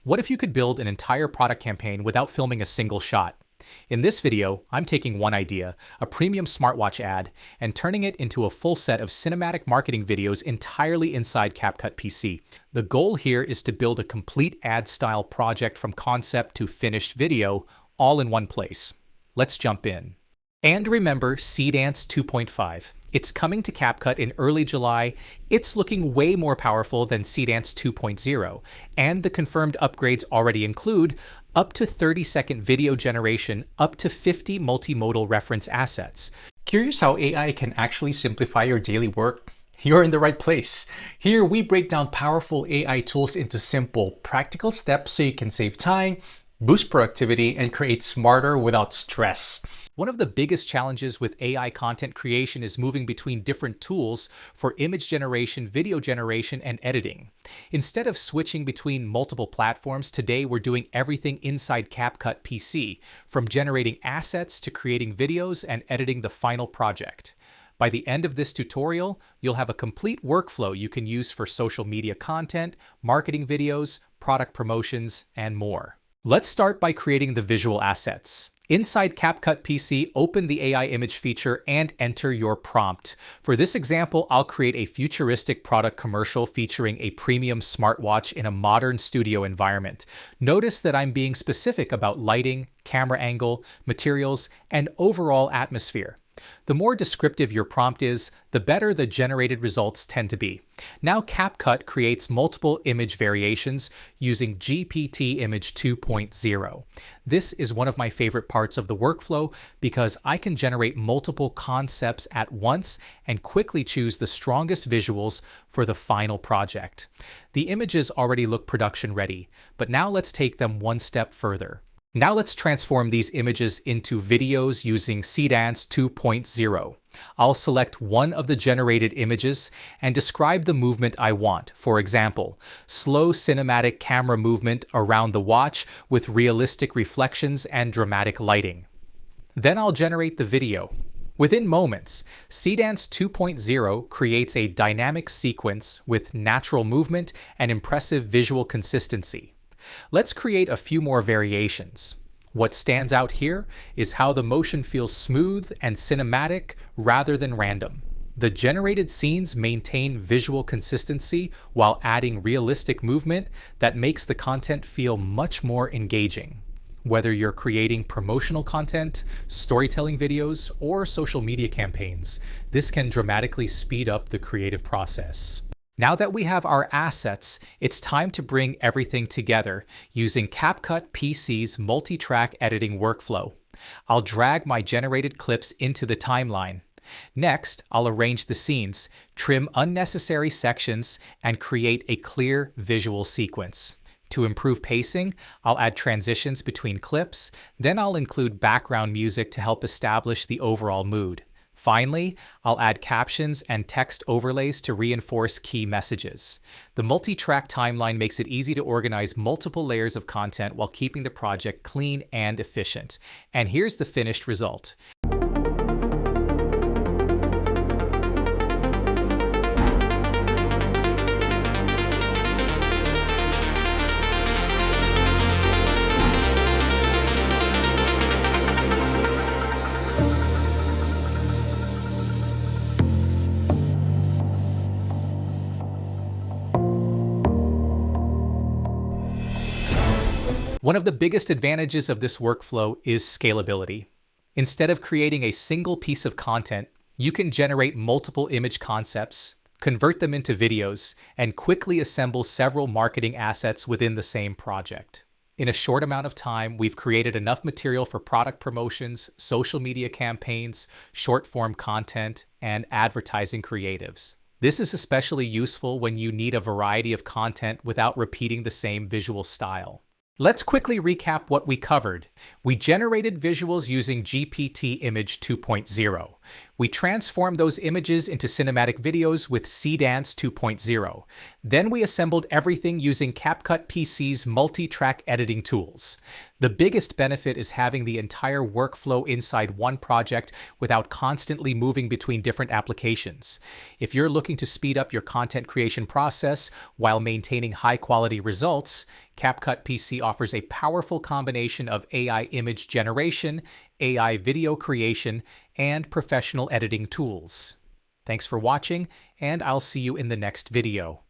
What if you could build an entire product campaign without filming a single shot? In this video, I'm taking one idea, a premium smartwatch ad, and turning it into a full set of cinematic marketing videos entirely inside CapCut PC. The goal here is to build a complete ad-style project from concept to finished video, all in one place. Let's jump in. And remember Seedance 2.5. It's coming to CapCut in early July. It's looking way more powerful than Seedance 2.0, and the confirmed upgrades already include up to 30-second video generation, up to 50 multimodal reference assets. Curious how AI can actually simplify your daily work? You're in the right place. Here we break down powerful AI tools into simple, practical steps so you can save time, boost productivity, and create smarter without stress. One of the biggest challenges with AI content creation is moving between different tools for image generation, video generation, and editing. Instead of switching between multiple platforms, today we're doing everything inside CapCut PC, from generating assets to creating videos and editing the final project. By the end of this tutorial, you'll have a complete workflow you can use for social media content, marketing videos, product promotions, and more. Let's start by creating the visual assets. Inside CapCut PC, open the AI image feature and enter your prompt. For this example, I'll create a futuristic product commercial featuring a premium smartwatch in a modern studio environment. Notice that I'm being specific about lighting, camera angle, materials, and overall atmosphere. The more descriptive your prompt is, the better the generated results tend to be. Now CapCut creates multiple image variations using GPT Image 2.0. This is one of my favorite parts of the workflow because I can generate multiple concepts at once and quickly choose the strongest visuals for the final project. The images already look production ready, but now let's take them one step further. Now let's transform these images into videos using Seedance 2.0. I'll select one of the generated images and describe the movement I want. For example, slow cinematic camera movement around the watch with realistic reflections and dramatic lighting. Then I'll generate the video. Within moments, Seedance 2.0 creates a dynamic sequence with natural movement and impressive visual consistency. Let's create a few more variations. What stands out here is how the motion feels smooth and cinematic rather than random. The generated scenes maintain visual consistency while adding realistic movement that makes the content feel much more engaging. Whether you're creating promotional content, storytelling videos, or social media campaigns, this can dramatically speed up the creative process. Now that we have our assets, it's time to bring everything together using CapCut PC's multi-track editing workflow. I'll drag my generated clips into the timeline. Next, I'll arrange the scenes, trim unnecessary sections, and create a clear visual sequence. To improve pacing, I'll add transitions between clips, then I'll include background music to help establish the overall mood. Finally, I'll add captions and text overlays to reinforce key messages. The multi-track timeline makes it easy to organize multiple layers of content while keeping the project clean and efficient. And here's the finished result. One of the biggest advantages of this workflow is scalability. Instead of creating a single piece of content, you can generate multiple image concepts, convert them into videos, and quickly assemble several marketing assets within the same project. In a short amount of time, we've created enough material for product promotions, social media campaigns, short-form content, and advertising creatives. This is especially useful when you need a variety of content without repeating the same visual style. Let's quickly recap what we covered. We generated visuals using GPT Image 2.0. We transformed those images into cinematic videos with Seedance 2.0. Then we assembled everything using CapCut PC's multi-track editing tools. The biggest benefit is having the entire workflow inside one project without constantly moving between different applications. If you're looking to speed up your content creation process while maintaining high-quality results, CapCut PC offers a powerful combination of AI image generation, AI video creation, and professional editing tools. Thanks for watching, and I'll see you in the next video.